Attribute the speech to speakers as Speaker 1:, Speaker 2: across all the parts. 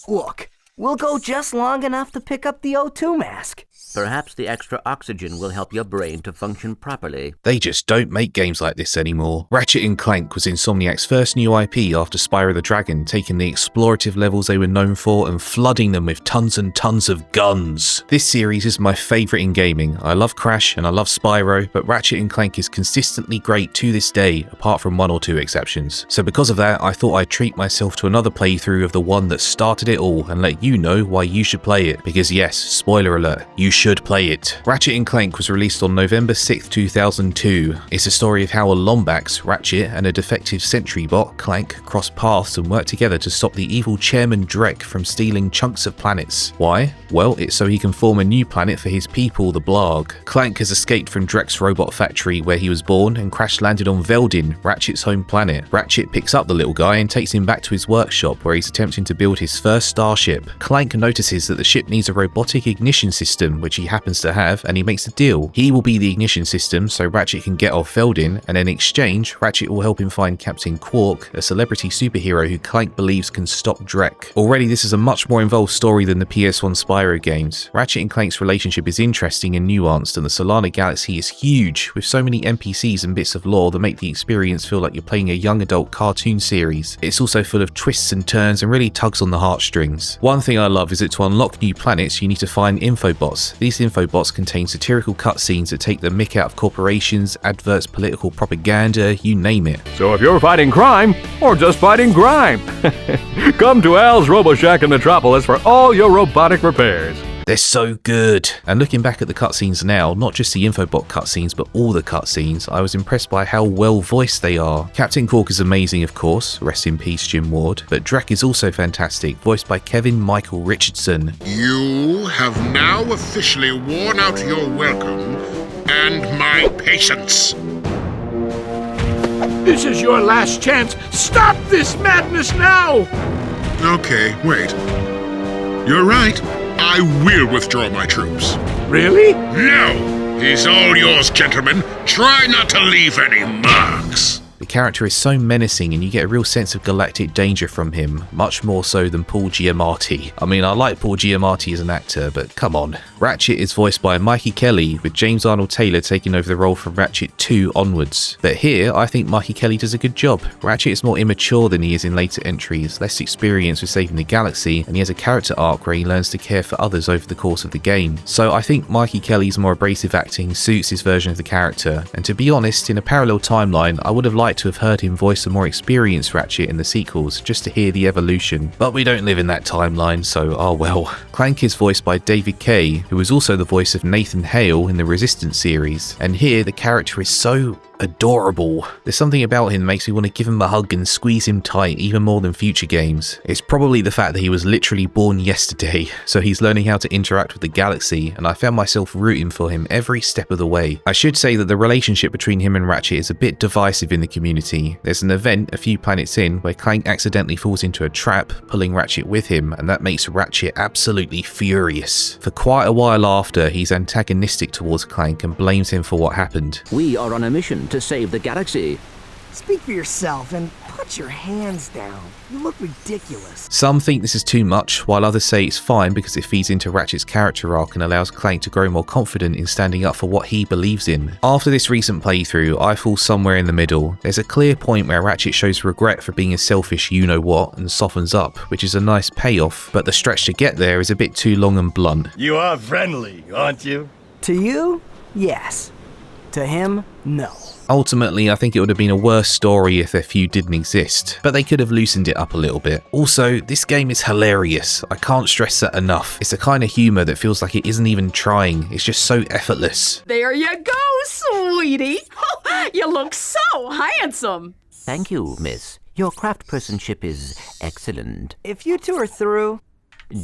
Speaker 1: Look, we'll go just long enough to pick up the O2 mask.
Speaker 2: Perhaps the extra oxygen will help your brain to function properly.
Speaker 3: They just don't make games like this anymore. Ratchet & Clank was Insomniac's first new IP after Spyro the Dragon, taking the explorative levels they were known for and flooding them with tons and tons of guns. This series is my favourite in gaming. I love Crash and I love Spyro, but Ratchet & Clank is consistently great to this day, apart from one or two exceptions. So because of that, I thought I'd treat myself to another playthrough of the one that started it all and let you know why you should play it. Because yes, spoiler alert, you should play it. Ratchet & Clank was released on November 6th, 2002. It's a story of how a Lombax, Ratchet, and a defective sentry bot, Clank, cross paths and work together to stop the evil Chairman Drek from stealing chunks of planets. Why? Well, it's so he can form a new planet for his people, the Blarg. Clank has escaped from Drek's robot factory where he was born and crash landed on Veldin, Ratchet's home planet. Ratchet picks up the little guy and takes him back to his workshop where he's attempting to build his first starship. Clank notices that the ship needs a robotic ignition system, which he happens to have, and he makes a deal. He will be the ignition system so Ratchet can get off Veldin, and in exchange, Ratchet will help him find Captain Quark, a celebrity superhero who Clank believes can stop Drek. Already this is a much more involved story than the PS1 Spyro games. Ratchet & Clank's relationship is interesting and nuanced, and the Solana Galaxy is huge, with so many NPCs and bits of lore that make the experience feel like you're playing a young adult cartoon series. It's also full of twists and turns and really tugs on the heartstrings. One thing I love is that to unlock new planets you need to find infobots. These infobots contain satirical cutscenes that take the mick out of corporations, adverts, political propaganda, you name it.
Speaker 4: So if you're fighting crime, or just fighting grime, come to Al's RoboShack in Metropolis for all your robotic repairs.
Speaker 3: They're so good. And looking back at the cutscenes now, not just the infobot cutscenes, but all the cutscenes, I was impressed by how well voiced they are. Captain Quark is amazing, of course, rest in peace Jim Ward, but Drek is also fantastic, voiced by Kevin Michael Richardson.
Speaker 5: You have now officially worn out your welcome and my patience.
Speaker 6: This is your last chance. Stop this madness now!
Speaker 5: Okay, wait. You're right. I will withdraw my troops.
Speaker 6: Really?
Speaker 5: No! He's all yours, gentlemen. Try not to leave any marks.
Speaker 3: The character is so menacing and you get a real sense of galactic danger from him, much more so than Paul Giamatti. I mean, I like Paul Giamatti as an actor, but come on. Ratchet is voiced by Mikey Kelly, with James Arnold Taylor taking over the role from Ratchet 2 onwards. But here, I think Mikey Kelly does a good job. Ratchet is more immature than he is in later entries, less experienced with saving the galaxy, and he has a character arc where he learns to care for others over the course of the game. So I think Mikey Kelly's more abrasive acting suits his version of the character, and to be honest, in a parallel timeline, I would have liked to have heard him voice a more experienced Ratchet in the sequels, just to hear the evolution. But we don't live in that timeline, so oh well. Clank is voiced by David Kay, who was also the voice of Nathan Hale in the Resistance series, and here the character is so adorable. There's something about him that makes me want to give him a hug and squeeze him tight even more than future games. It's probably the fact that he was literally born yesterday, so he's learning how to interact with the galaxy, and I found myself rooting for him every step of the way. I should say that the relationship between him and Ratchet is a bit divisive in the community. There's an event a few planets in where Clank accidentally falls into a trap, pulling Ratchet with him, and that makes Ratchet absolutely furious. For quite a while after, he's antagonistic towards Clank and blames him for what happened.
Speaker 2: We are on a mission to save the galaxy.
Speaker 1: Speak for yourself and put your hands down. You look ridiculous.
Speaker 3: Some think this is too much, while others say it's fine because it feeds into Ratchet's character arc and allows Clank to grow more confident in standing up for what he believes in. After this recent playthrough, I fall somewhere in the middle. There's a clear point where Ratchet shows regret for being a selfish you-know-what and softens up, which is a nice payoff, but the stretch to get there is a bit too long and blunt.
Speaker 7: You are friendly, aren't you?
Speaker 1: To you, yes. To him, no.
Speaker 3: Ultimately, I think it would have been a worse story if their feud didn't exist, but they could have loosened it up a little bit. Also, this game is hilarious. I can't stress that enough. It's the kind of humour that feels like it isn't even trying. It's just so effortless.
Speaker 8: There you go, sweetie. You look so handsome.
Speaker 2: Thank you, miss. Your craftspersonship is excellent.
Speaker 1: If you two are through...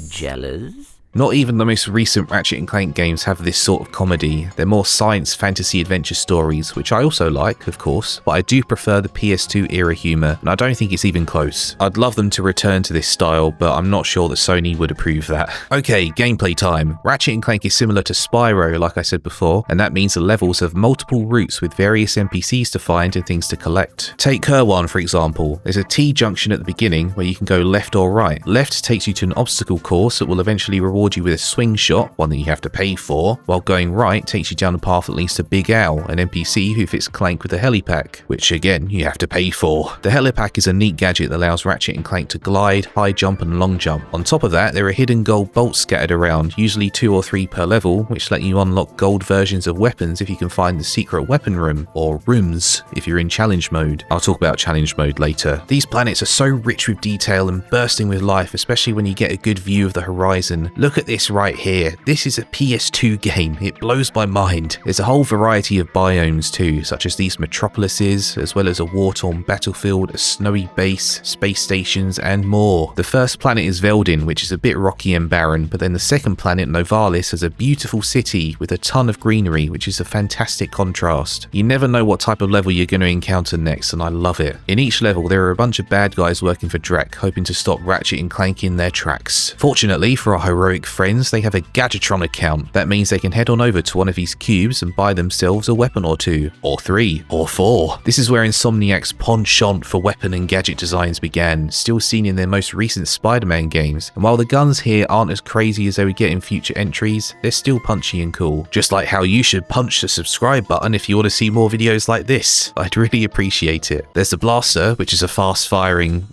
Speaker 2: Jealous?
Speaker 3: Not even the most recent Ratchet & Clank games have this sort of comedy. They're more science fantasy adventure stories, which I also like, of course, but I do prefer the PS2 era humour, and I don't think it's even close. I'd love them to return to this style, but I'm not sure that Sony would approve that. Okay, gameplay time. Ratchet & Clank is similar to Spyro, like I said before, and that means the levels have multiple routes with various NPCs to find and things to collect. Take Kerwan, for example. There's a T-junction at the beginning where you can go left or right. Left takes you to an obstacle course that will eventually reward you with a swing shot, one that you have to pay for, while going right takes you down a path that leads to Big Al, an NPC who fits Clank with a helipack, which again, you have to pay for. The helipack is a neat gadget that allows Ratchet & Clank to glide, high jump and long jump. On top of that, there are hidden gold bolts scattered around, usually 2 or 3 per level, which let you unlock gold versions of weapons if you can find the secret weapon room, or rooms if you're in challenge mode. I'll talk about challenge mode later. These planets are so rich with detail and bursting with life, especially when you get a good view of the horizon. Look at this right here. This is a PS2 game. It blows my mind. There's a whole variety of biomes too, such as these metropolises, as well as a war-torn battlefield, a snowy base, space stations, and more. The first planet is Veldin, which is a bit rocky and barren, but then the second planet, Novalis, has a beautiful city with a ton of greenery, which is a fantastic contrast. You never know what type of level you're going to encounter next, and I love it. In each level, there are a bunch of bad guys working for Drek, hoping to stop Ratchet & Clank in their tracks. Fortunately for our heroic friends, they have a Gadgetron account. That means they can head on over to one of these cubes and buy themselves a weapon or 2, or 3, or 4. This is where Insomniac's penchant for weapon and gadget designs began, still seen in their most recent Spider-Man games, and while the guns here aren't as crazy as they would get in future entries, they're still punchy and cool. Just like how you should punch the subscribe button if you want to see more videos like this. I'd really appreciate it. There's the blaster, which is a fast-firing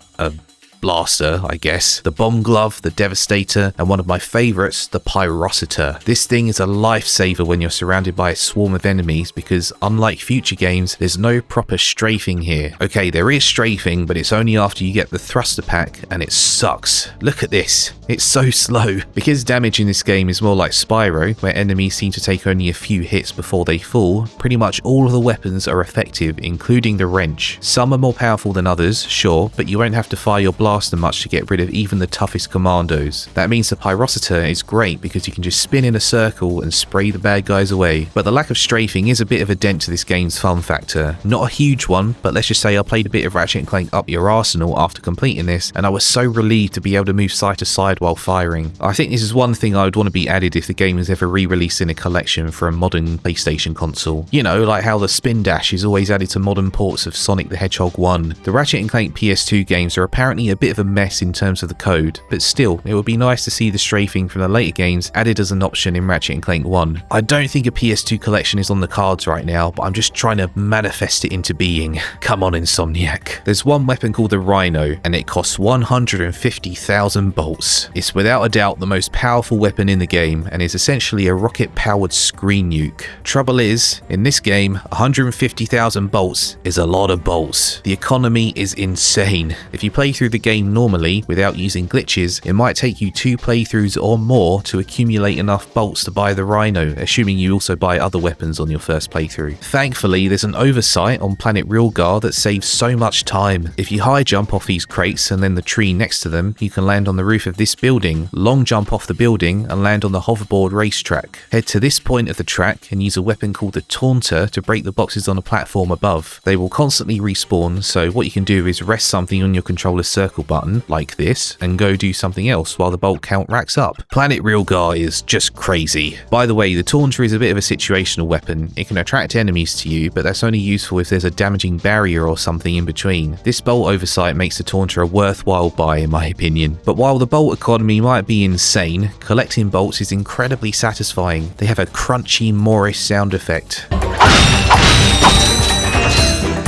Speaker 3: blaster, I guess, the bomb glove, the devastator, and one of my favourites, the pyrocitor. This thing is a lifesaver when you're surrounded by a swarm of enemies because, unlike future games, there's no proper strafing here. Okay, there is strafing, but it's only after you get the thruster pack, and it sucks. Look at this. It's so slow. Because damage in this game is more like Spyro, where enemies seem to take only a few hits before they fall, pretty much all of the weapons are effective, including the wrench. Some are more powerful than others, sure, but you won't have to fire your blaster much to get rid of even the toughest commandos. That means the pyrocitor is great because you can just spin in a circle and spray the bad guys away. But the lack of strafing is a bit of a dent to this game's fun factor. Not a huge one, but let's just say I played a bit of Ratchet & Clank up your arsenal after completing this, and I was so relieved to be able to move side to side while firing. I think this is one thing I would want to be added if the game is ever re-released in a collection for a modern PlayStation console. You know, like how the spin dash is always added to modern ports of Sonic the Hedgehog 1. The Ratchet & Clank PS2 games are apparently a bit of a mess in terms of the code, but still, it would be nice to see the strafing from the later games added as an option in Ratchet & Clank 1. I don't think a PS2 collection is on the cards right now, but I'm just trying to manifest it into being. Come on, Insomniac. There's one weapon called the Rhino, and it costs 150,000 bolts. It's without a doubt the most powerful weapon in the game, and is essentially a rocket-powered screen nuke. Trouble is, in this game, 150,000 bolts is a lot of bolts. The economy is insane. If you play through the game normally, without using glitches, it might take you 2 playthroughs or more to accumulate enough bolts to buy the Rhino, assuming you also buy other weapons on your first playthrough. Thankfully, there's an oversight on planet Realgar that saves so much time. If you high jump off these crates and then the tree next to them, you can land on the roof of this building, long jump off the building and land on the hoverboard racetrack. Head to this point of the track and use a weapon called the Taunter to break the boxes on a platform above. They will constantly respawn, so what you can do is rest something on your controller's circle button, like this, and go do something else while the bolt count racks up. Planet Realgar is just crazy. By the way, the Taunter is a bit of a situational weapon. It can attract enemies to you, but that's only useful if there's a damaging barrier or something in between. This bolt oversight makes the Taunter a worthwhile buy in my opinion. But while the bolt economy might be insane, collecting bolts is incredibly satisfying. They have a crunchy Morris sound effect.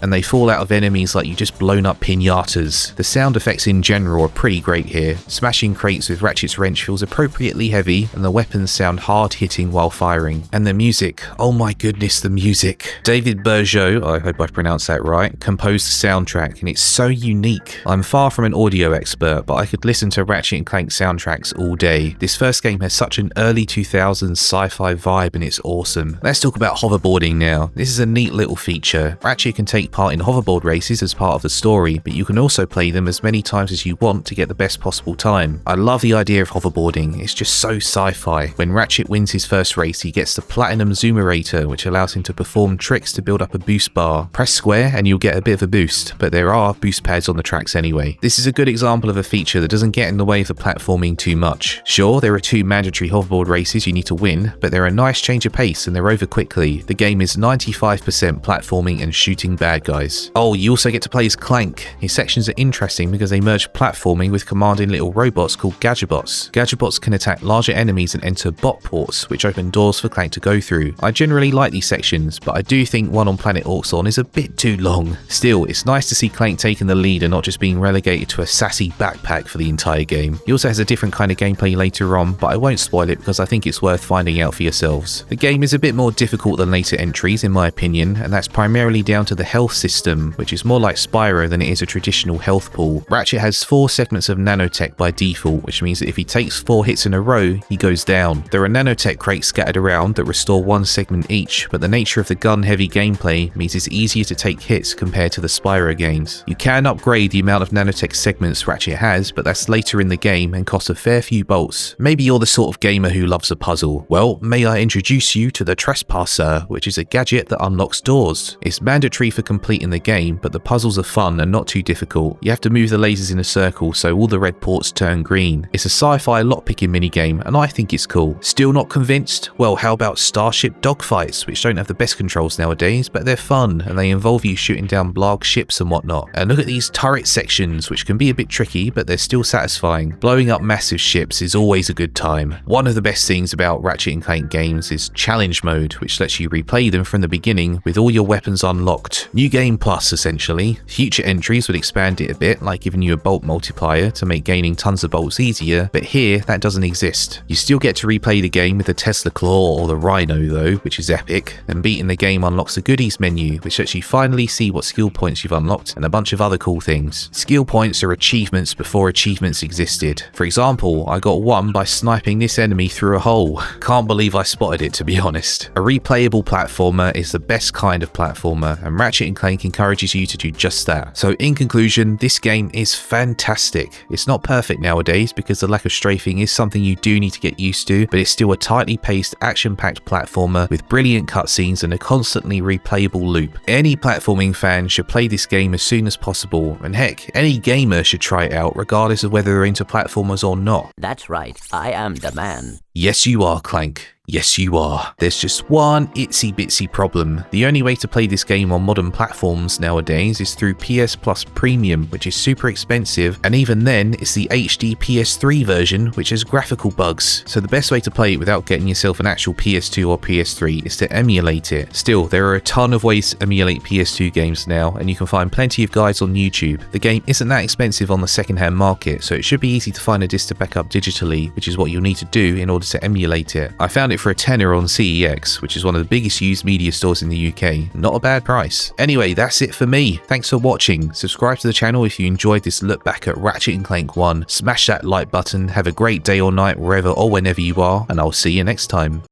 Speaker 3: And they fall out of enemies like you just blown up pinatas. The sound effects in general are pretty great here. Smashing crates with Ratchet's wrench feels appropriately heavy, and the weapons sound hard hitting while firing. And the music, oh my goodness, the music. David Bergeau, I hope I pronounced that right, composed the soundtrack, and it's so unique. I'm far from an audio expert, but I could listen to Ratchet & Clank soundtracks all day. This first game has such an early 2000s sci-fi vibe, and it's awesome. Let's talk about hoverboarding now. This is a neat little feature. Ratchet can take take part in hoverboard races as part of the story, but you can also play them as many times as you want to get the best possible time. I love the idea of hoverboarding, it's just so sci-fi. When Ratchet wins his first race, he gets the Platinum Zoomerator, which allows him to perform tricks to build up a boost bar. Press square and you'll get a bit of a boost, but there are boost pads on the tracks anyway. This is a good example of a feature that doesn't get in the way of the platforming too much. Sure, there are 2 mandatory hoverboard races you need to win, but they're a nice change of pace and they're over quickly. The game is 95% platforming and shooting bad guys. Oh, you also get to play as Clank. His sections are interesting because they merge platforming with commanding little robots called Gadgetbots. Gadgetbots can attack larger enemies and enter bot ports, which open doors for Clank to go through. I generally like these sections, but I do think one on Planet Orxon is a bit too long. Still, it's nice to see Clank taking the lead and not just being relegated to a sassy backpack for the entire game. He also has a different kind of gameplay later on, but I won't spoil it because I think it's worth finding out for yourselves. The game is a bit more difficult than later entries in my opinion, and that's primarily down to the health system, which is more like Spyro than it is a traditional health pool. Ratchet has 4 segments of nanotech by default, which means that if he takes 4 hits in a row, he goes down. There are nanotech crates scattered around that restore 1 segment each, but the nature of the gun-heavy gameplay means it's easier to take hits compared to the Spyro games. You can upgrade the amount of nanotech segments Ratchet has, but that's later in the game and costs a fair few bolts. Maybe you're the sort of gamer who loves a puzzle. Well, may I introduce you to the Trespasser, which is a gadget that unlocks doors. It's mandatory for completing the game, but the puzzles are fun and not too difficult. You have to move the lasers in a circle so all the red ports turn green. It's a sci-fi lockpicking minigame and I think it's cool. Still not convinced? Well, how about Starship dogfights, which don't have the best controls nowadays, but they're fun and they involve you shooting down Blarg ships and whatnot. And look at these turret sections, which can be a bit tricky, but they're still satisfying. Blowing up massive ships is always a good time. One of the best things about Ratchet & Clank games is Challenge Mode, which lets you replay them from the beginning with all your weapons unlocked. New Game Plus, essentially. Future entries would expand it a bit, like giving you a bolt multiplier to make gaining tons of bolts easier, but here that doesn't exist. You still get to replay the game with the Tesla Claw or the Rhino though, which is epic, and beating the game unlocks a goodies menu, which lets you finally see what skill points you've unlocked and a bunch of other cool things. Skill points are achievements before achievements existed. For example, I got one by sniping this enemy through a hole. Can't believe I spotted it, to be honest. A replayable platformer is the best kind of platformer, and Ratchet & Clank encourages you to do just that. So in conclusion, this game is fantastic. It's not perfect nowadays because the lack of strafing is something you do need to get used to, but it's still a tightly paced, action-packed platformer with brilliant cutscenes and a constantly replayable loop. Any platforming fan should play this game as soon as possible, and heck, any gamer should try it out regardless of whether they're into platformers or not.
Speaker 2: That's right, I am the man.
Speaker 3: Yes you are, Clank. Yes you are. There's just one itsy bitsy problem. The only way to play this game on modern platforms nowadays is through PS Plus Premium, which is super expensive, and even then it's the HD PS3 version which has graphical bugs. So the best way to play it without getting yourself an actual PS2 or PS3 is to emulate it. Still, there are a ton of ways to emulate PS2 games now, and you can find plenty of guides on YouTube. The game isn't that expensive on the second-hand market, so it should be easy to find a disc to back up digitally, which is what you'll need to do in order to emulate it. I found it for a tenner on CEX, which is one of the biggest used media stores in the UK. Not a bad price. Anyway, that's it for me. Thanks for watching. Subscribe to the channel if you enjoyed this look back at Ratchet & Clank 1. Smash that like button. Have a great day or night wherever or whenever you are, and I'll see you next time.